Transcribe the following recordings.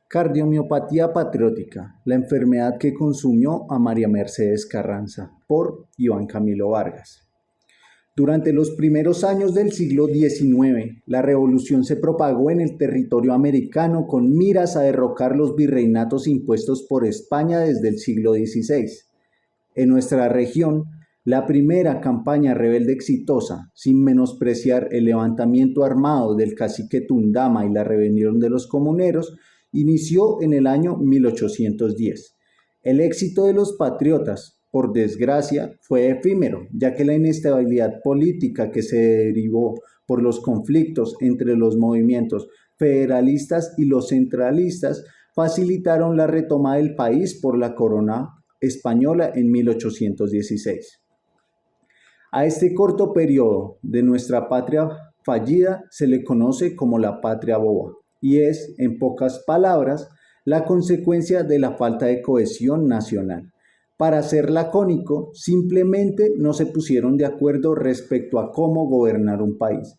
Cardiomiopatía patriótica, la enfermedad que consumió a María Mercedes Carranza, por Iván Camilo Vargas. Durante los primeros años del siglo XIX, la revolución se propagó en el territorio americano con miras a derrocar los virreinatos impuestos por España desde el siglo XVI. En nuestra región, la primera campaña rebelde exitosa, sin menospreciar el levantamiento armado del cacique Tundama y la rebelión de los comuneros, inició en el año 1810. El éxito de los patriotas, por desgracia, fue efímero, ya que la inestabilidad política que se derivó por los conflictos entre los movimientos federalistas y los centralistas facilitaron la retoma del país por la corona española en 1816. A este corto periodo de nuestra patria fallida se le conoce como la patria boba y es, en pocas palabras, la consecuencia de la falta de cohesión nacional. Para ser lacónico, simplemente no se pusieron de acuerdo respecto a cómo gobernar un país.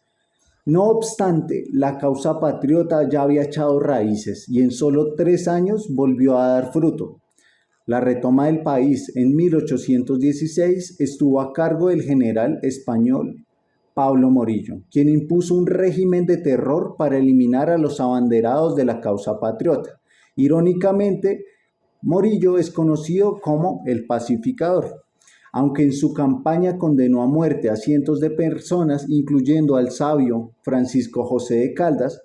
No obstante, la causa patriota ya había echado raíces y en solo 3 años volvió a dar fruto. La retoma del país en 1816 estuvo a cargo del general español Pablo Morillo, quien impuso un régimen de terror para eliminar a los abanderados de la causa patriota. Irónicamente, Morillo es conocido como el pacificador. Aunque en su campaña condenó a muerte a cientos de personas, incluyendo al sabio Francisco José de Caldas,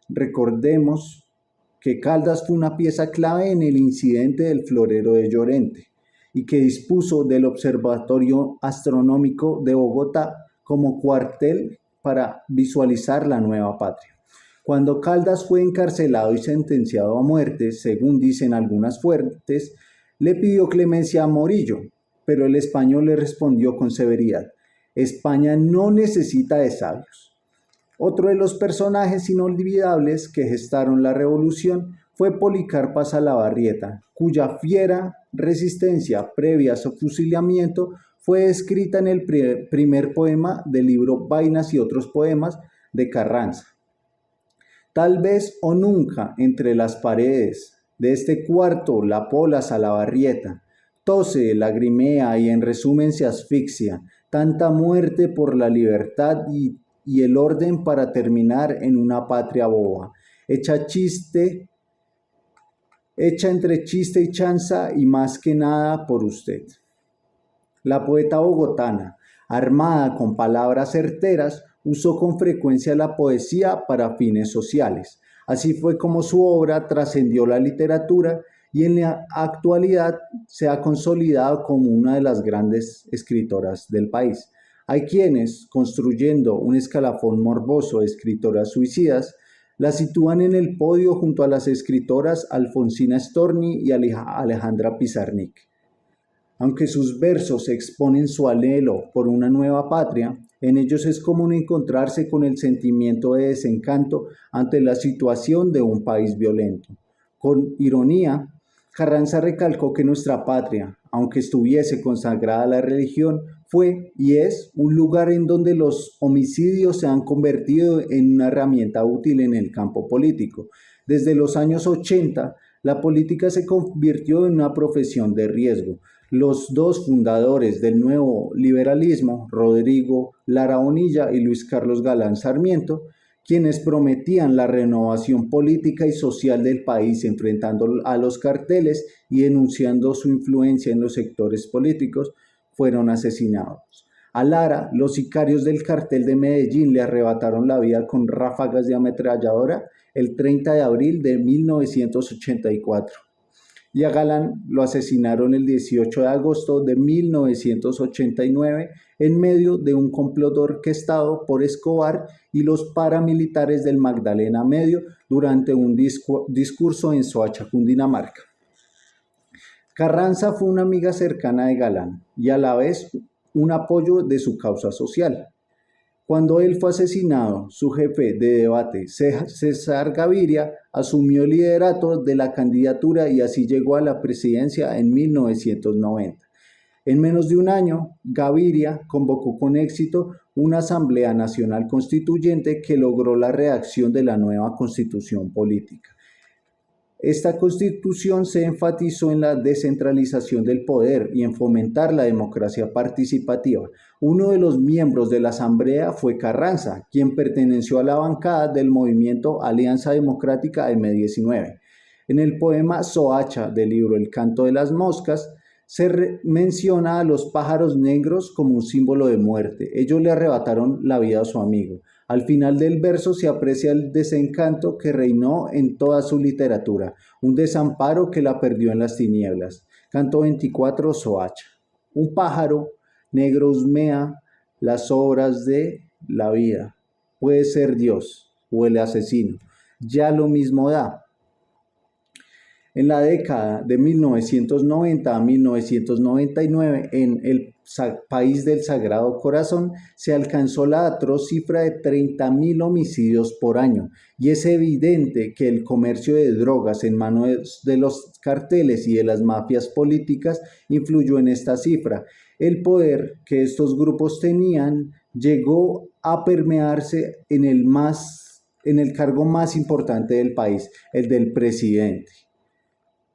recordemos que Caldas fue una pieza clave en el incidente del florero de Llorente y que dispuso del Observatorio Astronómico de Bogotá como cuartel para visualizar la nueva patria. Cuando Caldas fue encarcelado y sentenciado a muerte, según dicen algunas fuentes, le pidió clemencia a Morillo, pero el español le respondió con severidad: España no necesita de sabios. Otro de los personajes inolvidables que gestaron la revolución fue Policarpa Salabarrieta, cuya fiera resistencia previa a su fusilamiento fue escrita en el primer poema del libro Vainas y otros poemas de Carranza. Tal vez o nunca entre las paredes de este cuarto la pola Salabarrieta tose, lagrimea y en resumen se asfixia, tanta muerte por la libertad y el orden para terminar en una patria boba, hecha entre chiste y chanza y más que nada por usted. La poeta bogotana, armada con palabras certeras, usó con frecuencia la poesía para fines sociales. Así fue como su obra trascendió la literatura y en la actualidad se ha consolidado como una de las grandes escritoras del país. Hay quienes, construyendo un escalafón morboso de escritoras suicidas, la sitúan en el podio junto a las escritoras Alfonsina Storni y Alejandra Pizarnik. Aunque sus versos exponen su anhelo por una nueva patria, en ellos es común encontrarse con el sentimiento de desencanto ante la situación de un país violento. Con ironía, Carranza recalcó que nuestra patria, aunque estuviese consagrada a la religión, fue y es un lugar en donde los homicidios se han convertido en una herramienta útil en el campo político. Desde los años 80, la política se convirtió en una profesión de riesgo. Los dos fundadores del nuevo liberalismo, Rodrigo Lara Bonilla y Luis Carlos Galán Sarmiento, quienes prometían la renovación política y social del país enfrentando a los carteles y denunciando su influencia en los sectores políticos, fueron asesinados. A Lara, los sicarios del cartel de Medellín le arrebataron la vida con ráfagas de ametralladora el 30 de abril de 1984. Y a Galán lo asesinaron el 18 de agosto de 1989 en medio de un complot orquestado por Escobar y los paramilitares del Magdalena Medio durante un discurso en Soacha, Cundinamarca. Carranza fue una amiga cercana de Galán y a la vez un apoyo de su causa social. Cuando él fue asesinado, su jefe de debate, César Gaviria, asumió el liderato de la candidatura y así llegó a la presidencia en 1990. En menos de un año, Gaviria convocó con éxito una Asamblea Nacional Constituyente que logró la redacción de la nueva Constitución Política. Esta constitución se enfatizó en la descentralización del poder y en fomentar la democracia participativa. Uno de los miembros de la Asamblea fue Carranza, quien perteneció a la bancada del movimiento Alianza Democrática M19. En el poema Soacha del libro El canto de las moscas, menciona a los pájaros negros como un símbolo de muerte. Ellos le arrebataron la vida a su amigo. Al final del verso se aprecia el desencanto que reinó en toda su literatura, un desamparo que la perdió en las tinieblas. Canto 24, Soacha. Un pájaro negro husmea las obras de la vida. Puede ser Dios o el asesino. Ya lo mismo da. En la década de 1990 a 1999, en el país del Sagrado Corazón, se alcanzó la atroz cifra de 30.000 homicidios por año. Y es evidente que el comercio de drogas en manos de los carteles y de las mafias políticas influyó en esta cifra. El poder que estos grupos tenían llegó a permearse en el cargo más importante del país, el del presidente.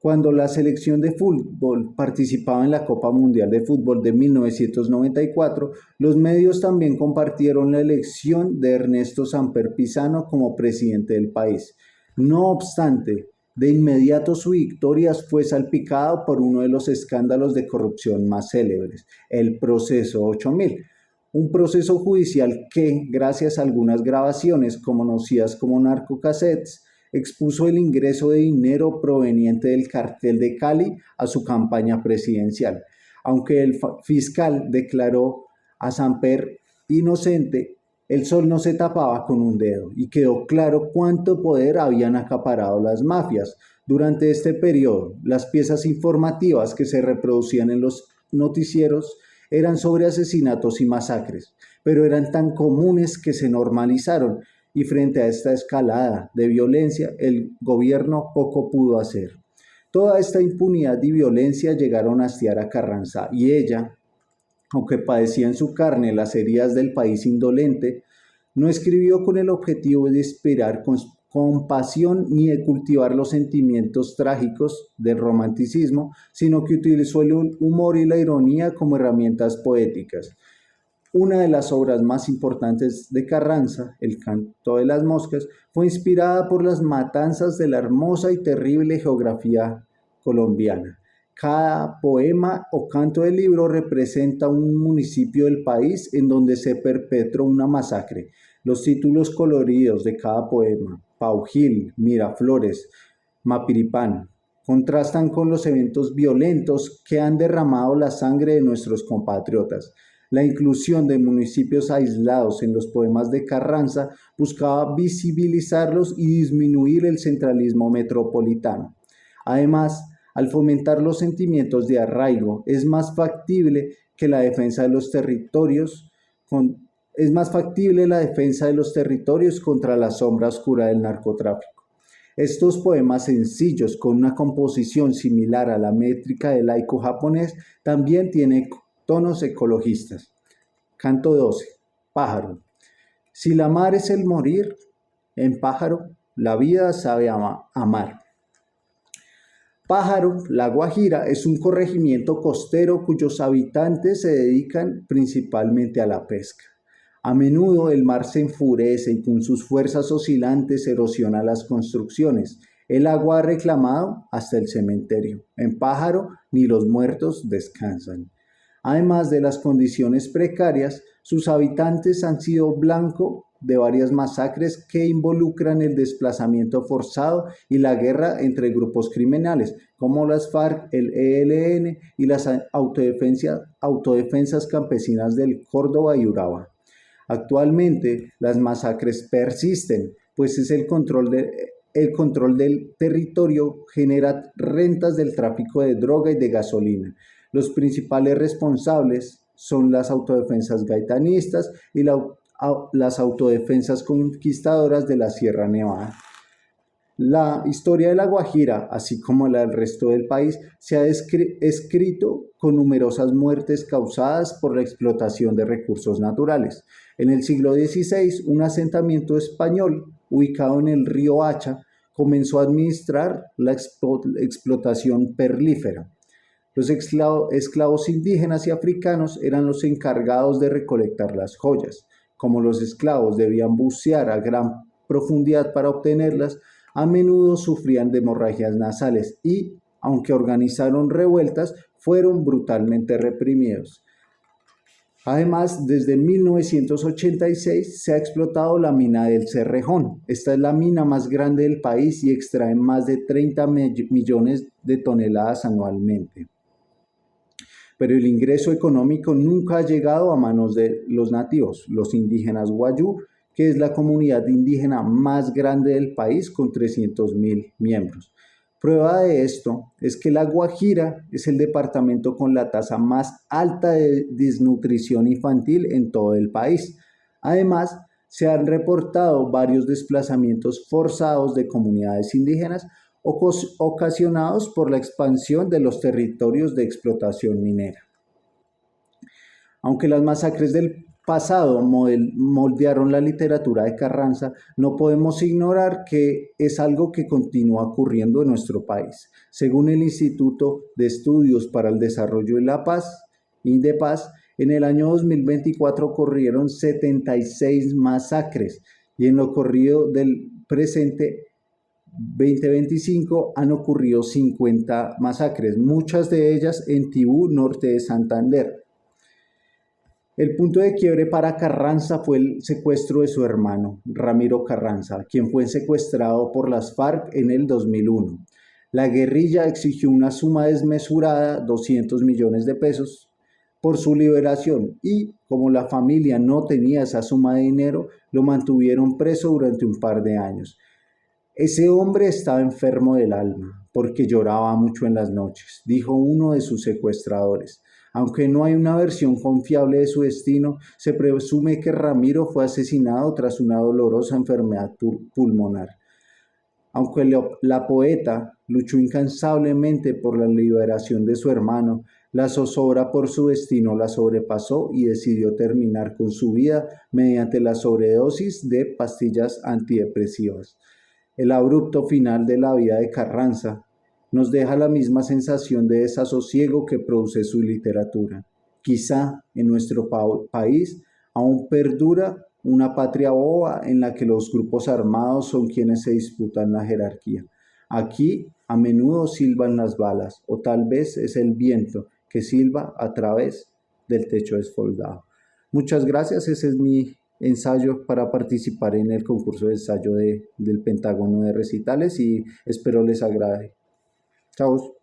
Cuando la selección de fútbol participaba en la Copa Mundial de Fútbol de 1994, los medios también compartieron la elección de Ernesto Samper Pizano como presidente del país. No obstante, de inmediato su victoria fue salpicada por uno de los escándalos de corrupción más célebres, el Proceso 8000. Un proceso judicial que, gracias a algunas grabaciones conocidas como narcocassettes, expuso el ingreso de dinero proveniente del cartel de Cali a su campaña presidencial. Aunque el fiscal declaró a Samper inocente, el sol no se tapaba con un dedo y quedó claro cuánto poder habían acaparado las mafias. Durante este periodo, las piezas informativas que se reproducían en los noticieros eran sobre asesinatos y masacres, pero eran tan comunes que se normalizaron. Y frente a esta escalada de violencia, el gobierno poco pudo hacer. Toda esta impunidad y violencia llegaron a hastiar a Carranza y ella, aunque padecía en su carne las heridas del país indolente, no escribió con el objetivo de inspirar compasión ni de cultivar los sentimientos trágicos del romanticismo, sino que utilizó el humor y la ironía como herramientas poéticas. Una de las obras más importantes de Carranza, El canto de las moscas, fue inspirada por las matanzas de la hermosa y terrible geografía colombiana. Cada poema o canto del libro representa un municipio del país en donde se perpetró una masacre. Los títulos coloridos de cada poema, Paujil, Miraflores, Mapiripán, contrastan con los eventos violentos que han derramado la sangre de nuestros compatriotas. La inclusión de municipios aislados en los poemas de Carranza buscaba visibilizarlos y disminuir el centralismo metropolitano. Además, al fomentar los sentimientos de arraigo, es más factible la defensa de los territorios contra la sombra oscura del narcotráfico. Estos poemas sencillos, con una composición similar a la métrica del haiku japonés, también tienen tonos ecologistas. Canto 12. Pájaro. Si la mar es el morir, en pájaro, la vida sabe amar. Pájaro, La Guajira, es un corregimiento costero cuyos habitantes se dedican principalmente a la pesca. A menudo el mar se enfurece y con sus fuerzas oscilantes erosiona las construcciones. El agua ha reclamado hasta el cementerio. En Pájaro, ni los muertos descansan. Además de las condiciones precarias, sus habitantes han sido blanco de varias masacres que involucran el desplazamiento forzado y la guerra entre grupos criminales, como las FARC, el ELN y las autodefensas campesinas del Córdoba y Urabá. Actualmente, las masacres persisten, pues el control del territorio genera rentas del tráfico de droga y de gasolina. Los principales responsables son las autodefensas gaitanistas y las autodefensas conquistadoras de la Sierra Nevada. La historia de La Guajira, así como la del resto del país, se ha escrito con numerosas muertes causadas por la explotación de recursos naturales. En el siglo XVI, un asentamiento español ubicado en el río Hacha comenzó a administrar la explotación perlífera. Los esclavos indígenas y africanos eran los encargados de recolectar las joyas. Como los esclavos debían bucear a gran profundidad para obtenerlas, a menudo sufrían de hemorragias nasales y, aunque organizaron revueltas, fueron brutalmente reprimidos. Además, desde 1986 se ha explotado la mina del Cerrejón. Esta es la mina más grande del país y extrae más de 30 millones de toneladas anualmente. Pero el ingreso económico nunca ha llegado a manos de los nativos, los indígenas Wayuu, que es la comunidad indígena más grande del país con 300.000 miembros. Prueba de esto es que La Guajira es el departamento con la tasa más alta de desnutrición infantil en todo el país. Además, se han reportado varios desplazamientos forzados de comunidades indígenas ocasionados por la expansión de los territorios de explotación minera. Aunque las masacres del pasado moldearon la literatura de Carranza, no podemos ignorar que es algo que continúa ocurriendo en nuestro país. Según el Instituto de Estudios para el Desarrollo y la Paz, INDEPAZ, en el año 2024 ocurrieron 76 masacres y en lo corrido del presente 2025 han ocurrido 50 masacres, muchas de ellas en Tibú, norte de Santander. El punto de quiebre para Carranza fue el secuestro de su hermano, Ramiro Carranza, quien fue secuestrado por las FARC en el 2001. La guerrilla exigió una suma desmesurada, 200 millones de pesos, por su liberación y, como la familia no tenía esa suma de dinero, lo mantuvieron preso durante un par de años. Ese hombre estaba enfermo del alma porque lloraba mucho en las noches, dijo uno de sus secuestradores. Aunque no hay una versión confiable de su destino, se presume que Ramiro fue asesinado tras una dolorosa enfermedad pulmonar. Aunque la poeta luchó incansablemente por la liberación de su hermano, la zozobra por su destino la sobrepasó y decidió terminar con su vida mediante la sobredosis de pastillas antidepresivas. El abrupto final de la vida de Carranza nos deja la misma sensación de desasosiego que produce su literatura. Quizá en nuestro país aún perdura una patria boba en la que los grupos armados son quienes se disputan la jerarquía. Aquí a menudo silban las balas, o tal vez es el viento que silba a través del techo desfoldado. Muchas gracias, ese es mi ensayo para participar en el concurso de ensayo del Pentágono de Recitales y espero les agrade. Chao.